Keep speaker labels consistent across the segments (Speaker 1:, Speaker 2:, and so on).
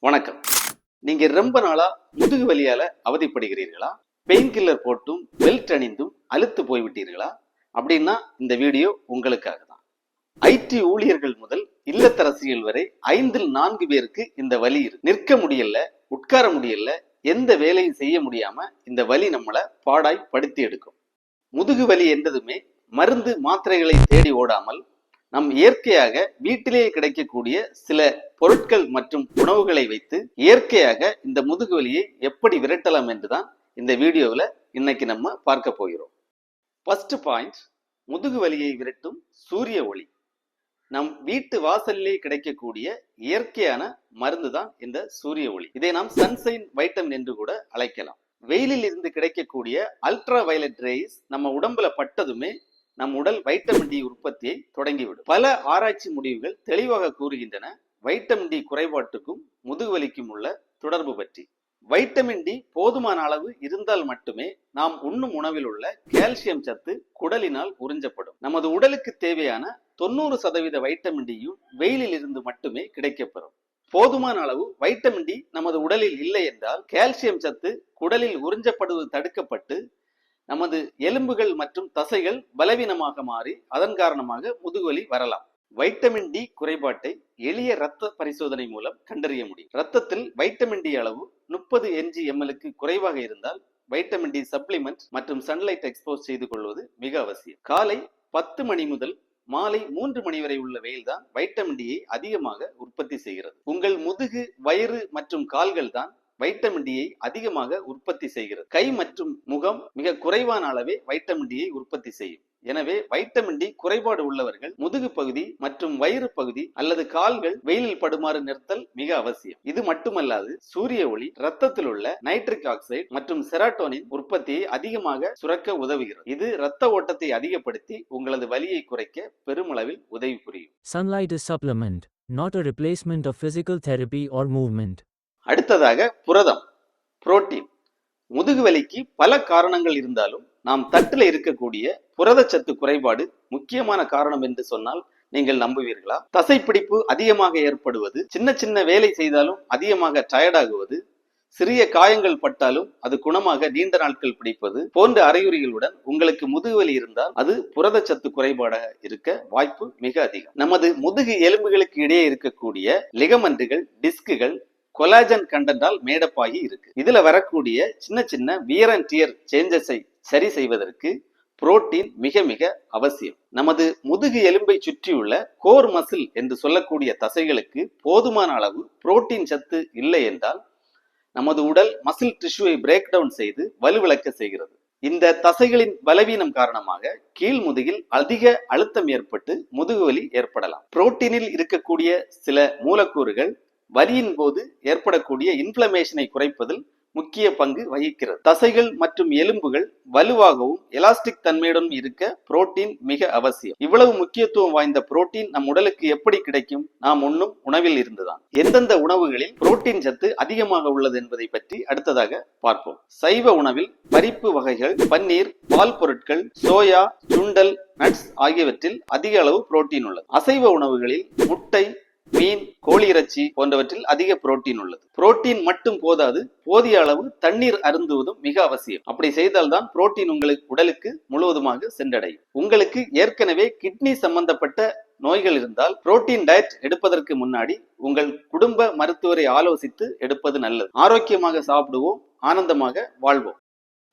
Speaker 1: வணக்கம். நீங்க ரொம்ப நாளா முதுகு வலியால அவதிப்படுகிறீர்களா? பெயின் கில்லர் போட்டும் பெல்ட் அணிந்தும் அலுத்து போய்விட்டீர்களா? அப்படின்னா இந்த வீடியோ உங்களுக்காக தான். ஐடி ஊழியர்கள் முதல் இல்லத்தரசிகள் வரை 5-4 பேருக்கு இந்த வலி இருக்கு. நிற்க முடியல, உட்கார முடியல, எந்த வேலையும் செய்ய முடியாம இந்த வலி நம்மளை பாடாய் படுத்தி எடுக்கும். முதுகு வலி என்றதுமே மருந்து மாத்திரைகளை தேடி ஓடாமல் நம் இயற்கையாக வீட்டிலேயே கிடைக்கக்கூடிய சில பொருட்கள் மற்றும் உணவுகளை வைத்து இயற்கையாக இந்த முதுகு வலியை எப்படி விரட்டலாம் என்றுதான் இந்த வீடியோவில் இன்னைக்கு நம்ம பார்க்க போகிறோம். ஃபர்ஸ்ட் பாயிண்ட், முதுகு வலியை விரட்டும் சூரிய ஒளி. நம் வீட்டு வாசலிலே கிடைக்கக்கூடிய இயற்கையான மருந்து தான் இந்த சூரிய ஒளி. இதை நாம் சன்சைன் வைட்டமின் என்று கூட அழைக்கலாம். வெயிலில் இருந்து கிடைக்கக்கூடிய அல்ட்ரா வயலட் ரேஸ் நம்ம உடம்புல பட்டதுமே நம் உடல் வைட்டமின் டி உற்பத்தியை தொடங்கிவிடும். பல ஆராய்ச்சி முடிவுகள் தெளிவாக கூறுகின்றன வைட்டமின் டி குறைபாட்டுக்கும் முதுகு வலிக்கும் உள்ள தொடர்பு பற்றி. வைட்டமின் டி போதுமான அளவு இருந்தால் மட்டுமே நாம் உண்ணும் உணவில் உள்ள கால்சியம் சத்து குடலினால் உறிஞ்சப்படும். நமது உடலுக்கு தேவையான 90% வைட்டமின் டியும் வெயிலில் இருந்து மட்டுமே கிடைக்கப்பெறும். போதுமான அளவு வைட்டமின் டி நமது உடலில் இல்லை என்றால் கால்சியம் சத்து குடலில் உறிஞ்சப்படுவது தடுக்கப்பட்டு நமது எலும்புகள் மற்றும் தசைகள் பலவீனமாக மாறி அதன் காரணமாக முதுகுவலி வரலாம். வைட்டமின் டி குறைபாட்டை எளிய இரத்த பரிசோதனை மூலம் கண்டறிய முடியும். இரத்தத்தில் வைட்டமின் டி அளவு 30 mg/ml குறைவாக இருந்தால் வைட்டமின் டி சப்ளிமெண்ட் மற்றும் சன்லைட் எக்ஸ்போஸ் செய்து கொள்வது மிக அவசியம். காலை 10 மணி முதல் மாலை 3 மணி வரை உள்ள வெயில் தான் வைட்டமின் டியை அதிகமாக உற்பத்தி செய்கிறது. உங்கள் முதுகு, வயிறு மற்றும் கால்கள் தான் வைட்டமின் டியை அதிகமாக உற்பத்தி செய்கிறது. கை மற்றும் முகம் மிக குறைவான அளவே வைட்டமின் டியை உற்பத்தி செய்யும். எனவே வைட்டமின் டி குறைபாடு உள்ளவர்கள் முதுகு பகுதி மற்றும் வயிறு பகுதி அல்லது கால்கள் வெயிலில் படுமாறு நிறுத்தல் மிக அவசியம். இது மட்டுமல்லாது சூரிய ஒளி இரத்தத்தில் உள்ள நைட்ரிக் ஆக்சைடு மற்றும் செராட்டோனின் உற்பத்தியை அதிகமாக சுரக்க உதவுகிறது. இது இரத்த ஓட்டத்தை அதிகப்படுத்தி உங்களது வலியை குறைக்க பெருமளவில் உதவி புரியும்.
Speaker 2: Sunlight is supplement, not a replacement of physical therapy or movement.
Speaker 1: அடுத்ததாக புரதம், புரோட்டீன். முதுகு வலிக்கு பல காரணங்கள் இருந்தாலும் நாம் தட்டில் இருக்கக்கூடிய புரதச்சத்து குறைபாடு முக்கியமான காரணம் என்று சொன்னால் நீங்கள் நம்புவீர்களா? தசைப்பிடிப்பு அதிகமாக ஏற்படுவது, சின்ன சின்ன வேலை செய்தாலும் அதிகமாக டயர்டாகுவது, சிறிய காயங்கள் பட்டாலும் அது குணமாக நீண்ட நாட்கள் பிடிப்பது போன்ற அறிகுறிகளுடன் உங்களுக்கு முதுகுவலி இருந்தால் அது புரதச்சத்து குறைபாடாக இருக்க வாய்ப்பு மிக அதிகம். நமது முதுகு எலும்புகளுக்கு இடையே இருக்கக்கூடிய லிகமெண்டுகள், டிஸ்குகள் கொலாஜன் கண்டென்டால் மேடப்பாகி இருக்கு. இதுல வரக்கூடிய சின்ன சின்ன வியர் அண்ட் டியர் சேஞ்சஸை சரி செய்வதற்கு புரோட்டீன் மிக மிக அவசியம். நமது முதுகு எலும்பை சுற்றியுள்ள கோர் மசில் என்று சொல்லக்கூடிய தசைகளுக்கு போதுமான அளவு புரோட்டீன் சத்து இல்லை என்றால் நமது உடல் மசில் டிஷ்யூவை பிரேக் டவுன் செய்து வலுவிழக்க செய்கிறது. இந்த தசைகளின் பலவீனம் காரணமாக கீழ் முதுகில் அதிக அழுத்தம் ஏற்பட்டு முதுகுவலி ஏற்படலாம். புரோட்டீனில் இருக்கக்கூடிய சில மூலக்கூறுகள் வலியின் போது ஏற்படக்கூடிய இன்ஃப்ளமேஷனை குறைப்பதில் முக்கிய பங்கு வகிக்கிறது. தசைகள் மற்றும் எலும்புகள் வலுவாகவும் எலாஸ்டிக் தன்மையுடன் இருக்க புரோட்டீன் மிக அவசியம். இவ்வளவு முக்கியத்துவம் வாய்ந்த புரோட்டீன் நம் உடலுக்கு எப்படி கிடைக்கும்? நாம் உண்ணும் உணவில் இருந்துதான். எந்தெந்த உணவுகளில் புரோட்டீன் சத்து அதிகமாக உள்ளது என்பதை பற்றி அடுத்ததாக பார்ப்போம். சைவ உணவில் பருப்பு வகைகள், பன்னீர், பால் பொருட்கள், சோயா, சுண்டல், நட்ஸ் ஆகியவற்றில் அதிக அளவு புரோட்டீன் உள்ளது. அசைவ உணவுகளில் முட்டை, மீன், கோழி இறைச்சி போன்றவற்றில் அதிக புரோட்டீன் உள்ளது. புரோட்டீன் மட்டும் போதாது, போதிய அளவு தண்ணீர் அருந்துவதும் மிக அவசியம். அப்படி செய்தால்தான் புரோட்டீன் உங்களுக்கு உடலுக்கு முழுவதுமாக சென்றடையும். உங்களுக்கு ஏற்கனவே கிட்னி சம்பந்தப்பட்ட நோய்கள் இருந்தால் புரோட்டீன் டயட் எடுப்பதற்கு முன்னாடி உங்கள் குடும்ப மருத்துவரை ஆலோசித்து எடுப்பது நல்லது. ஆரோக்கியமாக சாப்பிடுவோம், ஆனந்தமாக வாழ்வோம்.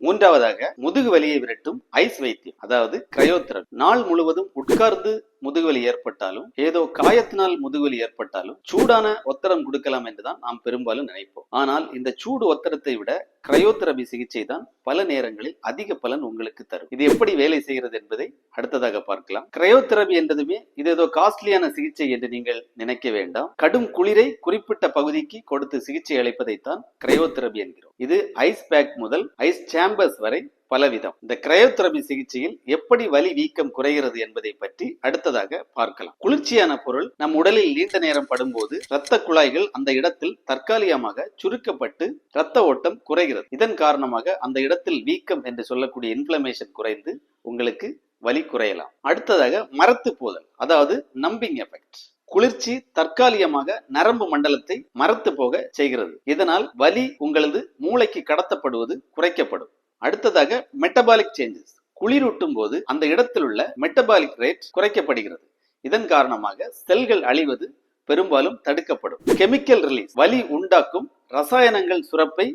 Speaker 1: மூன்றாவதாக முதுகு வலியை விரட்டும் ஐஸ் வைத்தியம், அதாவது கிரையோதெரபி. நாள் முழுவதும் உட்கார்ந்து முதுகுவலி ஏற்பட்டாலும் ஏதோ காயத்தினால் முதுகுவலி ஏற்பட்டாலும் சூடான ஒத்தடம் கொடுக்கலாம் என்றுதான் நாம் பெரும்பாலும் நினைப்போம். ஆனால் இந்த சூடு ஒத்தடத்தை விட கிரையோதெரபி சிகிச்சை தான் பல நேரங்களில் அதிக பலன் உங்களுக்கு தரும். இது எப்படி வேலை செய்கிறது என்பதை அடுத்ததாக பார்க்கலாம். கிரையோதெரபி என்றதுமே இது ஏதோ காஸ்ட்லியான சிகிச்சை என்று நீங்கள் நினைக்க வேண்டாம். கடும் குளிரை குறிப்பிட்ட பகுதிக்கு கொடுத்து சிகிச்சை அளிப்பதைத்தான் கிரையோதெரபி என்கிறோம். இது ஐஸ் பேக் முதல் ஐஸ் சேம்பர்ஸ் வரை பலவிதம். இந்த கிரையோதெரபி சிகிச்சையில் எப்படி வலி வீக்கம் குறைகிறது என்பதை பற்றி அடுத்ததாக பார்க்கலாம். குளிர்ச்சியான பொருள் நம் உடலில் நீண்ட நேரம் படும்போது இரத்த குழாய்கள் அந்த இடத்தில் தற்காலிகமாக சுருக்கப்பட்டு இரத்த ஓட்டம் குறைகிறது. இதன் காரணமாக அந்த இடத்தில் வீக்கம் என்று சொல்லக்கூடிய இன்ஃப்ளமேஷன் குறைந்து உங்களுக்கு வலி குறையலாம். அடுத்ததாக மரத்து போதல், அதாவது நம்பிங் எஃபெக்ட். குளிர்ச்சி தற்காலிகமாக நரம்பு மண்டலத்தை மரத்து போக செய்கிறது. இதனால் வலி உங்களது மூளைக்கு கடத்தப்படுவது குறைக்கப்படும். அடுத்ததாக மெட்டபாலிக் சேஞ்சஸ். குளிரூட்டும் போது அந்த இடத்தில் உள்ள மெட்டபாலிக் ரேட் குறைக்கப்படுகிறது. இதன் காரணமாக செல்கள் அழிவது பெரும்பாலும் தடுக்கப்படும். Chemical release. வலி உண்டாக்கும் ரசாயனங்கள் சுரப்பை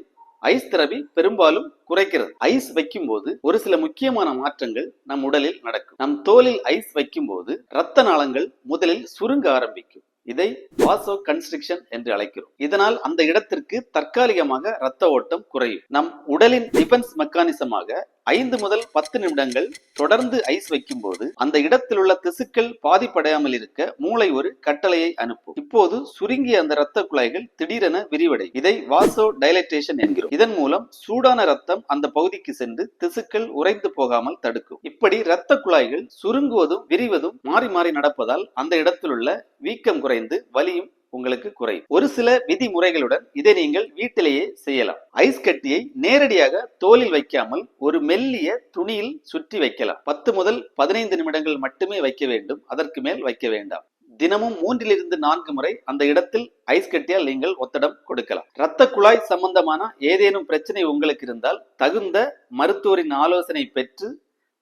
Speaker 1: ஐஸ் தெரபி பெரும்பாலும் குறைக்கிறது. ஐஸ் வைக்கும் போது ஒரு சில முக்கியமான மாற்றங்கள் நம் உடலில் நடக்கும். நம் தோலில் ஐஸ் வைக்கும் போது இரத்த நாளங்கள் முதலில் சுருங்க ஆரம்பிக்கும். இதை வாசோ கன்ஸ்ட்ரிக்ஷன் என்று அழைக்கிறோம். இதனால் அந்த இடத்திற்கு தற்காலிகமாக இரத்த ஓட்டம் குறையும். நம் உடலின் டிஃபென்ஸ் மெக்கானிசமாக 5 முதல் 10 நிமிடங்கள் தொடர்ந்து ஐஸ் வைக்கும் போது அந்த இடத்தில் உள்ள திசுக்கள் பாதிப்படையாமல் இருக்க மூளை ஒரு கட்டளையை அனுப்பும். இப்போது சுருங்கிய அந்த இரத்த குழாய்கள் திடீரென விரிவடை. இதை வாசோ டைலட்டேஷன் என்கிறோம். இதன் மூலம் சூடான ரத்தம் அந்த பகுதிக்கு சென்று திசுக்கள் உறைந்து போகாமல் தடுக்கும். இப்படி இரத்த குழாய்கள் சுருங்குவதும் விரிவதும் மாறி மாறி நடப்பதால் அந்த இடத்தில் உள்ள வீக்கம் குறைந்து வலியும் உங்களுக்கு குறையும். ஒரு சில விதிமுறைகளுடன் இதை நீங்கள் வீட்டிலேயே செய்யலாம். ஐஸ் கட்டியை நேரடியாக தோலில் வைக்காமல் ஒரு மெல்லிய துணியில் சுற்றி வைக்கலாம். 10 முதல் 15 நிமிடங்கள் மட்டுமே வைக்க வேண்டும். அதற்கு மேல் வைக்க வேண்டாம். தினமும் 3 to 4 முறை அந்த இடத்தில் ஐஸ் கட்டியால் நீங்கள் ஒத்தடம் கொடுக்கலாம். இரத்த குழாய் சம்பந்தமான ஏதேனும் பிரச்சனை உங்களுக்கு இருந்தால் தகுந்த மருத்துவரின் ஆலோசனை பெற்று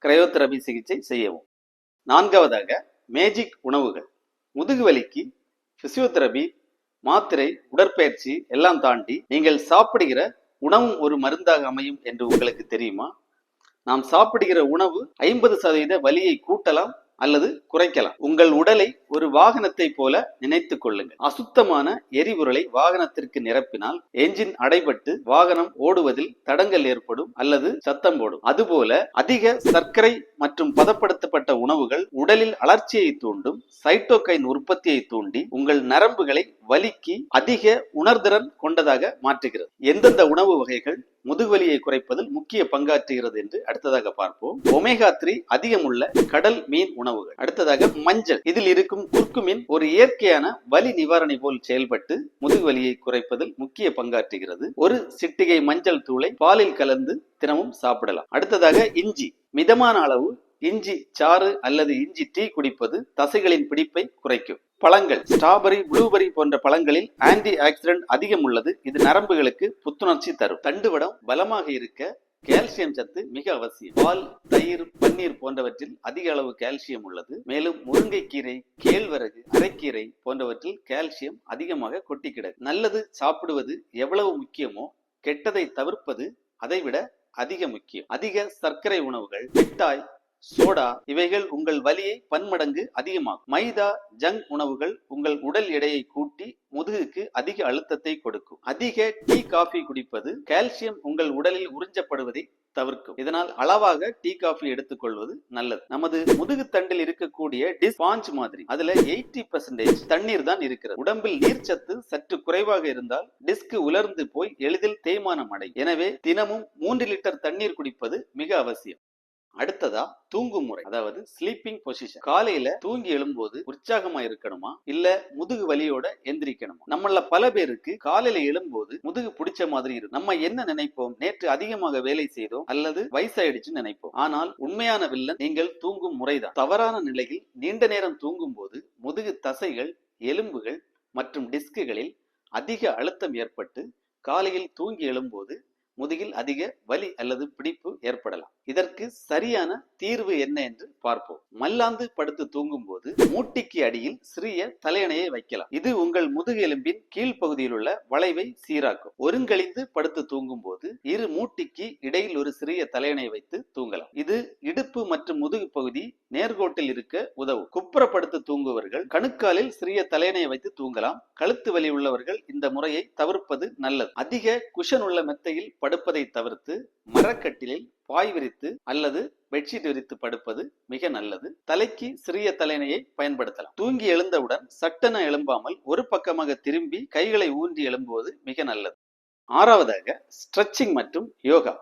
Speaker 1: கிரையோதெரபி சிகிச்சை செய்யவும். 4வதாக மேஜிக் உணவுகள். முதுகு வலிக்கு பிசியோதெரபி, மாத்திரை, உடற்பயிற்சி எல்லாம் தாண்டி நீங்கள் சாப்பிடுகிற உணவும் ஒரு மருந்தாக அமையும் என்று உங்களுக்கு தெரியுமா? நாம் சாப்பிடுகிற உணவு 50% வலியை கூட்டலாம் அல்லது குறைக்கலாம். உங்கள் உடலை ஒரு வாகனத்தை போல நினைத்துக் கொள்ளுங்கள். அசுத்தமான எரிபொருளை வாகனத்திற்கு நிரப்பினால் என்ஜின் அடைபட்டு வாகனம் ஓடுவதில் தடங்கல் ஏற்படும் அல்லது சத்தம் போடும். அதுபோல அதிக சர்க்கரை மற்றும் பதப்படுத்தப்பட்ட உணவுகள் உடலில் அலர்ச்சியை தூண்டும், சைட்டோகைன் உற்பத்தியை தூண்டி உங்கள் நரம்புகளை வலிக்கு அதிக உணர்திறன் கொண்டதாக மாற்றுகிறது. எந்தெந்த உணவு வகைகள் முதுகுவலியை குறைப்பதில் முக்கிய பங்காற்றுகிறது என்று அடுத்ததாக பார்ப்போம். ஒமேகா 3 அதிகமுள்ள கடல் மீன் உணவுகள். அடுத்ததாக மஞ்சள். இதில் இருக்கும் குர்குமின் ஒரு இயற்கையான வலி நிவாரணி போல் செயல்பட்டு முதுகுவலியை குறைப்பதில் முக்கிய பங்காற்றுகிறது. ஒரு சிட்டிகை மஞ்சள் தூளை பாலில் கலந்து தினமும் சாப்பிடலாம். அடுத்ததாக இஞ்சி. மிதமான அளவு இஞ்சி சாறு அல்லது இஞ்சி டீ குடிப்பது தசைகளின் பிடிப்பை குறைக்கும். பழங்கள். ஸ்ட்ராபெரி, ப்ளூபெரி போன்ற பழங்களில் ஆன்டி ஆக்சிடென்ட் அதிகம் உள்ளது. இது நரம்புகளுக்கு புத்துணர்ச்சி தரும். தண்டுவடம் பலமாக இருக்க கால்சியம் சத்து மிக அவசியம். பால், தயிர், பன்னீர் போன்றவற்றில் அதிக அளவு கால்சியம் உள்ளது. மேலும் முருங்கைக்கீரை, கேழ்வரகு, அரைக்கீரை போன்றவற்றில் கால்சியம் அதிகமாக கொட்டி கிடக்கு. நல்லது சாப்பிடுவது எவ்வளவு முக்கியமோ கெட்டதை தவிர்ப்பது அதைவிட அதிக முக்கியம். அதிக சர்க்கரை உணவுகள், மிட்டாய், சோடா இவைகள் உங்கள் வலியை பன்மடங்கு அதிகமாகும். மைதா, ஜங்க் உணவுகள் உங்கள் உடல் எடையை கூட்டி முதுகுக்கு அதிக அழுத்தத்தை கொடுக்கும். அதிக டீ, காஃபி குடிப்பது கால்சியம் உங்கள் உடலில் உறிஞ்சப்படுவதை தவிர்க்கும். இதனால் அளவாக டீ, காஃபி எடுத்துக்கொள்வது நல்லது. நமது முதுகு தண்டில் இருக்கக்கூடிய ஸ்பாஞ்ச் மாதிரி அதுல 80% தண்ணீர் தான் இருக்கிறது. உடம்பில் நீர்ச்சத்து சற்று குறைவாக இருந்தால் டிஸ்க் உலர்ந்து போய் எளிதில் தேய்மானம் அடையும். எனவே தினமும் 3 லிட்டர் தண்ணீர் குடிப்பது மிக அவசியம். அடுத்ததா தூங்கும் முறை, அதாவது ஸ்லீப்பிங் பொசிஷன். காலையில தூங்கி எழும்போது உற்சாகமா இருக்கணுமா இல்ல முதுகு வலியோட எந்திரிக்கணுமா? நம்மள பல பேருக்கு காலையில எழும்போது முதுகு பிடிச்ச மாதிரி இருக்கும். நம்ம என்ன நினைப்போம்? நேற்று அதிகமாக வேலை செய்தோம் அல்லது வயசாயிடுச்சு நினைப்போம். ஆனால் உண்மையான வில்லன் நீங்கள் தூங்கும் முறைதான். தவறான நிலையில் நீண்ட நேரம் தூங்கும் போது முதுகு தசைகள், எலும்புகள் மற்றும் டிஸ்குகளில் அதிக அழுத்தம் ஏற்பட்டு காலையில் தூங்கி எழும்போது முதுகில் அதிக வலி அல்லது பிடிப்பு ஏற்படலாம். இதற்கு சரியான தீர்வு என்ன என்று பார்ப்போம். மல்லாந்து படுத்து தூங்கும் போது மூட்டிக்கு அடியில் சிறிய தலையணையை வைக்கலாம். இது உங்கள் முதுகு எலும்பின் கீழ்ப்பகுதியில் உள்ள வளைவை சீராக்கும். ஒருங்கழிந்து படுத்து தூங்கும் போது இரு மூட்டிக்கு இடையில் ஒரு சிறிய தலையணை வைத்து தூங்கலாம். இது இடுப்பு மற்றும் முதுகு பகுதி நேர்கோட்டில் இருக்க உதவும். குப்புறப்படுத்து தூங்குவர்கள் கணுக்காலில் சிறிய தலையணையை வைத்து தூங்கலாம். கழுத்து வலி உள்ளவர்கள் இந்த முறையை தவிர்ப்பது நல்லது. அதிக குஷன் உள்ள மெத்தையில் படுப்பதை தவிர்த்து மரக்கட்டிலில் பாய் விரித்து அல்லது பெட்ஷீட் விரித்து படுப்பது மிக நல்லது. தலைக்கு சிறிய தலையணையை பயன்படுத்தலாம். தூங்கி எழுந்தவுடன் சட்டென எழும்பாமல் ஒரு பக்கமாக திரும்பி கைகளை ஊன்றி எழும்புவது மிக நல்லது. 6வதாக ஸ்ட்ரெச்சிங் மற்றும் யோகா.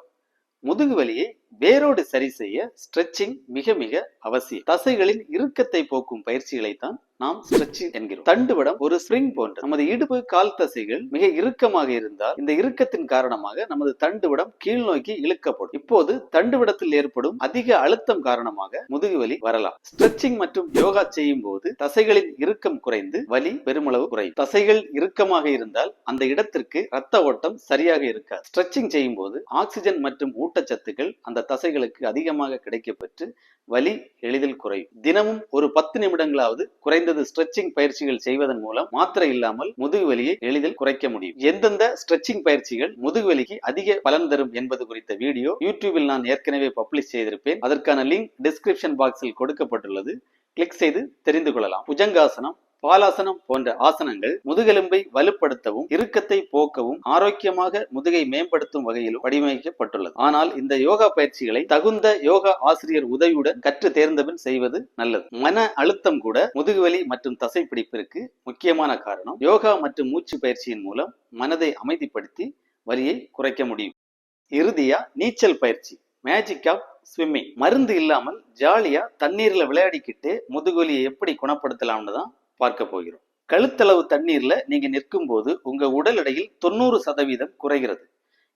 Speaker 1: முதுகு வலியை வேரோடு சரி செய்ய ஸ்ட்ரெச்சிங் மிக மிக அவசியம். தசைகளின் இறுக்கத்தை போக்கும் பயிற்சிகளை தான் நாம் ஸ்ட்ரெச்சிங் என்கிறோம். தண்டுவடம் ஒரு ஸ்ப்ரிங் போன்ற நமது இடுப்பு கால் தசைகள் மிக இறுக்கமாக இருந்தால் இந்த இறுக்கத்தின் காரணமாக நமது தண்டுவடம் கீழ் நோக்கி இழுக்கப்படும். இப்போது தண்டுவடத்தில் ஏற்படும் அதிக அழுத்தம் காரணமாக முதுகுவலி வரலாம். ஸ்ட்ரெச்சிங் மற்றும் யோகா செய்யும் போது தசைகளின் இறுக்கம் குறைந்து வலி பெருமளவு குறையும். தசைகள் இறுக்கமாக இருந்தால் அந்த இடத்திற்கு ரத்த ஓட்டம் சரியாக இருக்காது. ஸ்ட்ரெச்சிங் செய்யும் போது ஆக்சிஜன் மற்றும் ஊட்டச்சத்துக்கள் அந்த தசைகளுக்கு அதிகமாக கிடைக்கப்பெற்று வலி எளிதில் குறையும். தினமும் ஒரு 10 நிமிடங்களாவது குறைந்தது ஸ்ட்ரெச்சிங் பயிற்சிகள் செய்வதன் மூலம் மாத்திரை இல்லாமல் முதுகு வலியை எளிதில் குறைக்க முடியும். எந்தெந்த ஸ்ட்ரெச்சிங் பயிற்சிகள் முதுகு வலிக்கு அதிக பலன் தரும் என்பது குறித்த வீடியோ யூடியூபில் நான் ஏற்கனவே பப்ளிஷ் செய்திருப்பேன். அதற்கான லிங்க் டிஸ்கிரிப்ஷன் பாக்ஸில் கொடுக்கப்பட்டுள்ளது. கிளிக் செய்து தெரிந்து கொள்ளலாம். புஜங்காசனம், பாலாசனம் போன்ற ஆசனங்கள் முதுகெலும்பை வலுப்படுத்தவும் இறுக்கத்தை போக்கவும் ஆரோக்கியமாக முதுகை மேம்படுத்தும் வகையிலும் வடிவமைக்கப்பட்டுள்ளது. ஆனால் இந்த யோகா பயிற்சிகளை தகுந்த யோகா ஆசிரியர் உதவியுடன் கற்று தேர்ந்தபின் செய்வது நல்லது. மன அழுத்தம் கூட முதுகுவலி மற்றும் தசை பிடிப்பிற்கு முக்கியமான காரணம். யோகா மற்றும் மூச்சு பயிற்சியின் மூலம் மனதை அமைதிப்படுத்தி வலியை குறைக்க முடியும். இறுதியா நீச்சல் பயிற்சி, மேஜிக் ஆஃப் ஸ்விம்மிங். மருந்து இல்லாமல் ஜாலியா தண்ணீர்ல விளையாடிக்கிட்டு முதுகுவலியை எப்படி குணப்படுத்தலாம்னு தான் பார்க்க போகிறோம். கழுத்தளவு தண்ணீர்ல நீங்க நிற்கும் போது உங்க உடல் எடையில் 90% குறைகிறது.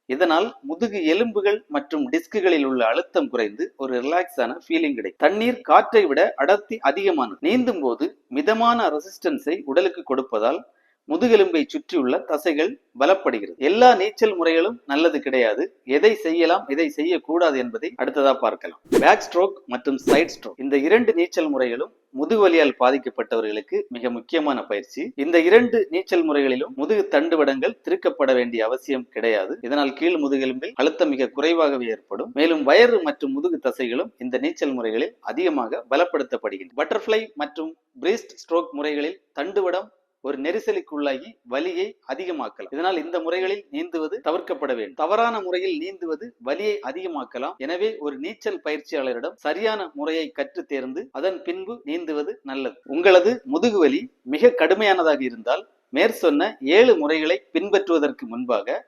Speaker 1: இதனால் முதுகு எலும்புகள் மற்றும் டிஸ்குகளில் உள்ள அழுத்தம் குறைந்து ஒரு ரிலாக்ஸான ஃபீலிங் கிடைக்கும். தண்ணீர் காற்றை விட அடர்த்தி அதிகமானது. நீந்தும் போது மிதமான ரெசிஸ்டன்ஸை உடலுக்கு கொடுப்பதால் முதுகெலும்பை சுற்றியுள்ள தசைகள் பலப்படுகிறது. எல்லா நீச்சல் முறைகளும் நல்லது கிடையாது. எதை செய்யலாம் எதை செய்யக்கூடாது என்பதை அடுத்ததா பார்க்கலாம். பேக் ஸ்ட்ரோக் மற்றும் சைட் ஸ்ட்ரோக், இந்த 2 நீச்சல் முறைகளும் முதுகுவலியால் பாதிக்கப்பட்டவர்களுக்கு மிக முக்கியமான பயிற்சி. இந்த 2 நீச்சல் முறைகளிலும் முதுகு தண்டுவடங்கள் திருக்கப்பட வேண்டிய அவசியம் கிடையாது. இதனால் கீழ் முதுகெலும்பில் அழுத்தம் மிக குறைவாகவே ஏற்படும். மேலும் வயிறு மற்றும் முதுகு தசைகளும் இந்த நீச்சல் முறைகளில் அதிகமாக பலப்படுத்தப்படுகின்றன. பட்டர்ஃப்ளை மற்றும் பிரீஸ்ட் ஸ்ட்ரோக் முறைகளில் தண்டுவடம் ஒரு நெரிசலுக்குள்ளாகி வலியை அதிகமாக்கலாம். இதனால் இந்த முறைகளில் நீந்துவது தவிர்க்கப்பட வேண்டும். தவறான முறையில் நீந்துவது வலியை அதிகமாக்கலாம். எனவே ஒரு நீச்சல் பயிற்சியாளரிடம் சரியான முறையை கற்று தேர்ந்து அதன் பின்பு நீந்துவது நல்லது. உங்களது முதுகுவலி மிக கடுமையானதாக இருந்தால் மேற்சொன்ன 7 முறைகளை பின்பற்றுவதற்கு முன்பாக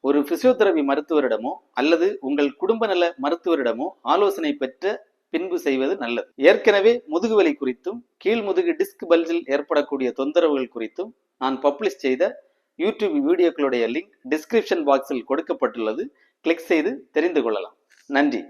Speaker 1: ஒரு பிசியோதெரபி மருத்துவரிடமோ அல்லது உங்கள் குடும்ப நல மருத்துவரிடமோ ஆலோசனை பெற்ற பின்பு செய்வது நல்லது. ஏற்கனவே முதுகுவலி குறித்தும் கீழ் முதுகு டிஸ்க் பல்ஜில் ஏற்படக்கூடிய தொந்தரவுகள் குறித்தும் நான் பப்ளிஷ் செய்த யூடியூப் வீடியோக்களுடைய லிங்க் டிஸ்கிரிப்ஷன் பாக்ஸில் கொடுக்கப்பட்டுள்ளது. கிளிக் செய்து தெரிந்து கொள்ளலாம். நன்றி.